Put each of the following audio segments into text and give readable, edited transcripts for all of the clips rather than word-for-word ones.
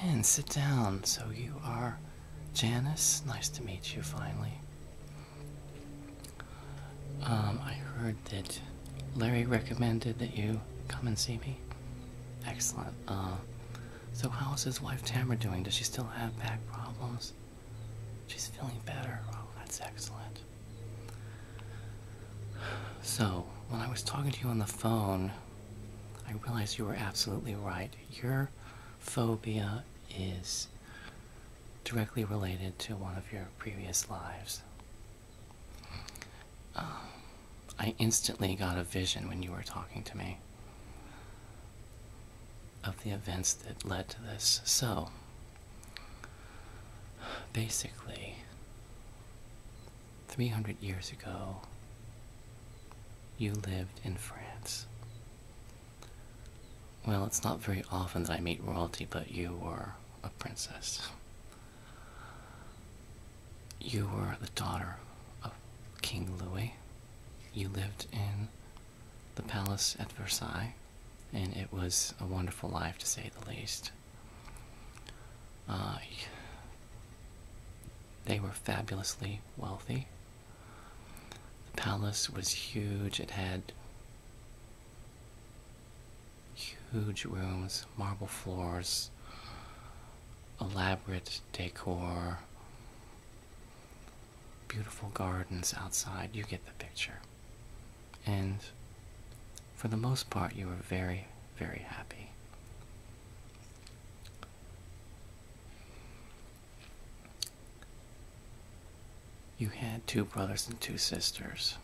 in, sit down. So you are Janice? Nice to meet you finally. I heard that Larry recommended that you come and see me. Excellent. So how's his wife Tamara doing? Does she still have back problems? She's feeling better. Oh, that's excellent. So, when I was talking to you on the phone, I realized you were absolutely right. Your phobia is directly related to one of your previous lives. I instantly got a vision when you were talking to me of the events that led to this. So, basically, 300 years ago, you lived in France. Well, it's not very often that I meet royalty, but you were a princess. You were the daughter of King Louis. You lived in the palace at Versailles, and it was a wonderful life, to say the least. They were fabulously wealthy. The palace was huge. It had huge rooms, marble floors, elaborate decor, beautiful gardens outside. You get the picture. And for the most part, you were very, very happy. You had 2 brothers and 2 sisters.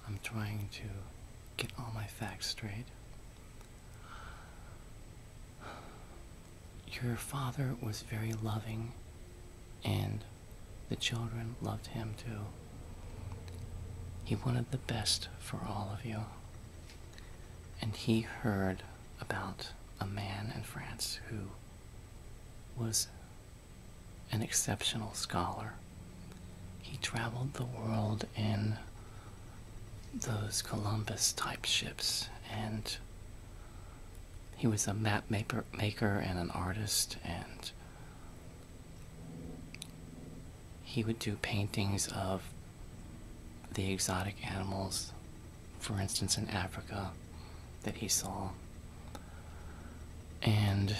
I'm trying to get all my facts straight. Your father was very loving, and the children loved him too. He wanted the best for all of you. And he heard about a man in France who was an exceptional scholar. He traveled the world in those Columbus type ships, and he was a map maker and an artist, and he would do paintings of the exotic animals, for instance in Africa, that he saw. And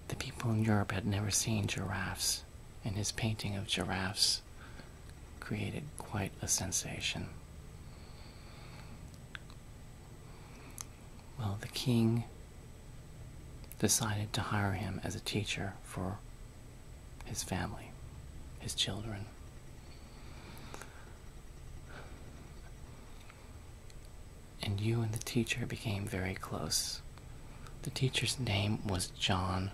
the people in Europe had never seen giraffes, and his painting of giraffes created quite a sensation. Well, the king decided to hire him as a teacher for his family, his children. And you and the teacher became very close. The teacher's name was John,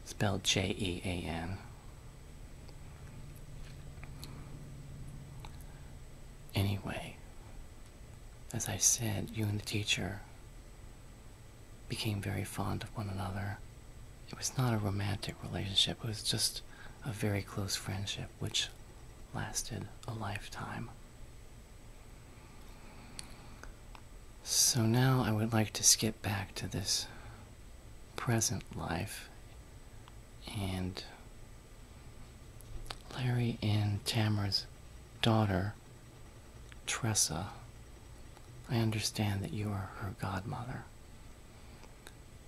spelled Jean. Anyway, as I said, you and the teacher became very fond of one another. It was not a romantic relationship, it was just a very close friendship which lasted a lifetime. So now I would like to skip back to this present life, and Larry and Tamara's daughter, Tressa, I understand that you are her godmother,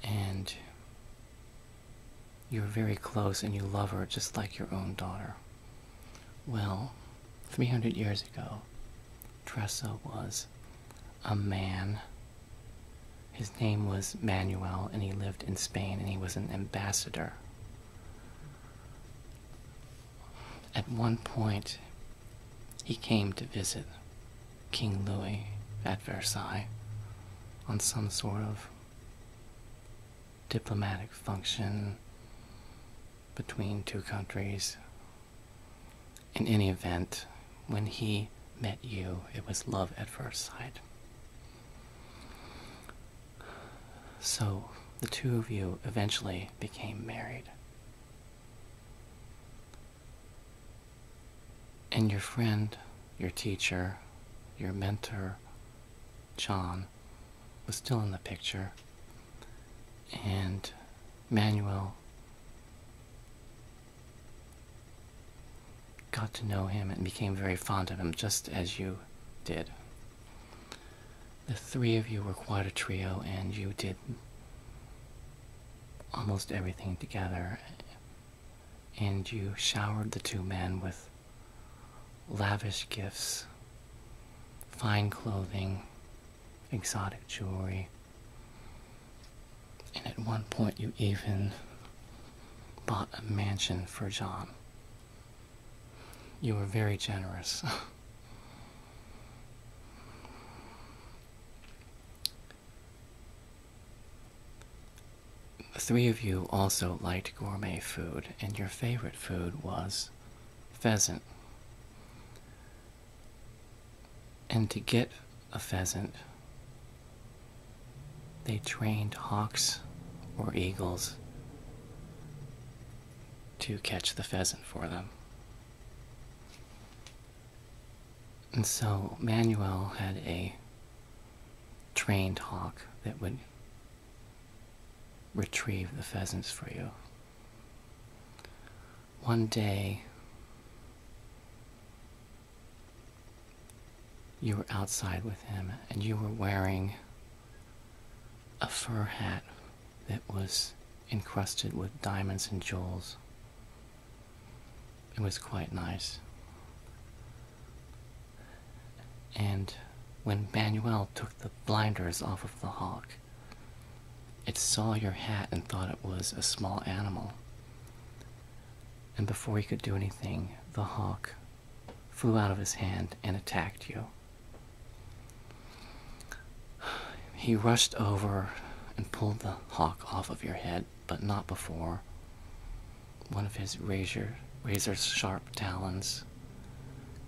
and you're very close and you love her just like your own daughter. Well, 300 years ago, Tressa was a man. His name was Manuel, and he lived in Spain, and he was an ambassador. At one point, he came to visit King Louis at Versailles on some sort of diplomatic function between 2 countries. In any event, when he met you, it was love at first sight. So the 2 of you eventually became married. And your friend, your teacher, your mentor, John, was still in the picture, and Manuel got to know him and became very fond of him, just as you did. The three of you were quite a trio, and you did almost everything together, and you showered the two men with lavish gifts, fine clothing, exotic jewelry, and at one point you even bought a mansion for John. You were very generous. The three of you also liked gourmet food, and your favorite food was pheasant. And to get a pheasant, they trained hawks or eagles to catch the pheasant for them. And so Manuel had a trained hawk that would retrieve the pheasants for you. One day, you were outside with him, and you were wearing a fur hat that was encrusted with diamonds and jewels. It was quite nice. And when Manuel took the blinders off of the hawk, it saw your hat and thought it was a small animal. And before he could do anything, the hawk flew out of his hand and attacked you. He rushed over and pulled the hawk off of your head, but not before one of his razor-sharp talons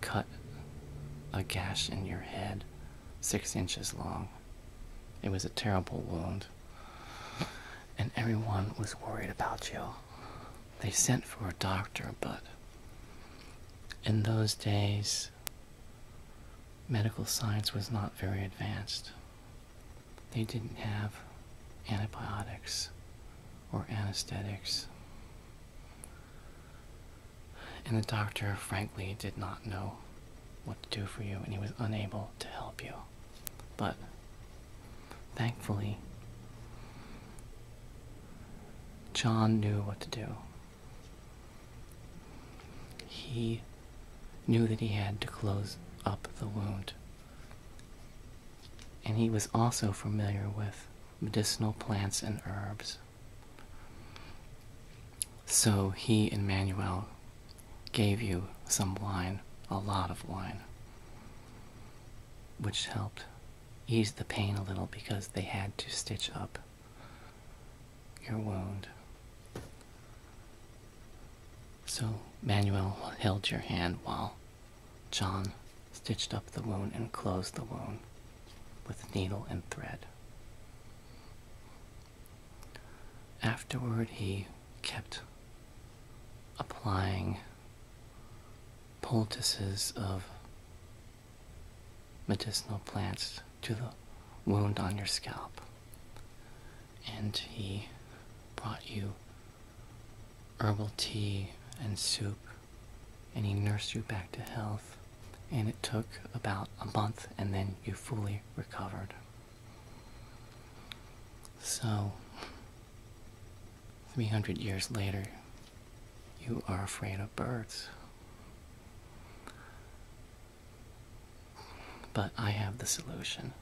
cut a gash in your head 6 inches long. It was a terrible wound, and everyone was worried about you. They sent for a doctor, but in those days, medical science was not very advanced. They didn't have antibiotics or anesthetics. And the doctor, frankly, did not know what to do for you, and he was unable to help you. But thankfully, John knew what to do. He knew that he had to close up the wound. And he was also familiar with medicinal plants and herbs. So he and Manuel gave you some wine, a lot of wine, which helped ease the pain a little because they had to stitch up your wound. So Manuel held your hand while John stitched up the wound and closed the wound with needle and thread. Afterward, he kept applying poultices of medicinal plants to the wound on your scalp. And he brought you herbal tea and soup, and he nursed you back to health. And it took about a month, and then you fully recovered. So, 300 years later, you are afraid of birds. But I have the solution.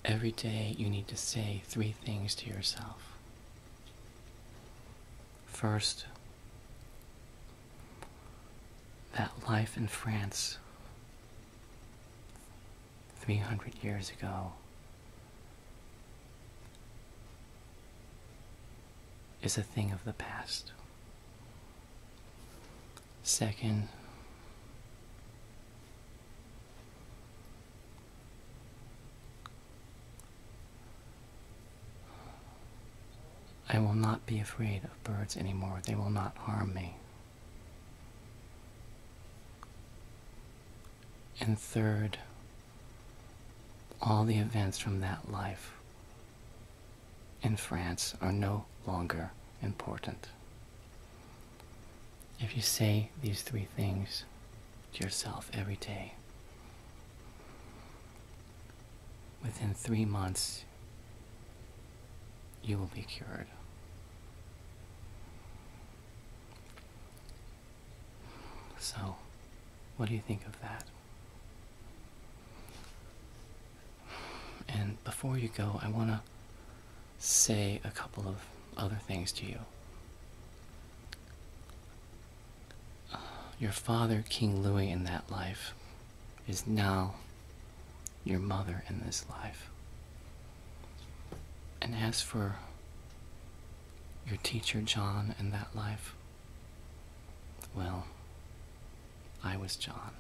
Every day you need to say 3 things to yourself. First, that life in France 300 years ago is a thing of the past. Second, I will not be afraid of birds anymore. They will not harm me. And third, all the events from that life in France are no longer important. If you say these three things to yourself every day, within 3 months, you will be cured. So, what do you think of that? And before you go, I want to say a couple of other things to you. Your father, King Louis, in that life, is now your mother in this life. And as for your teacher, John, in that life, well, I was John.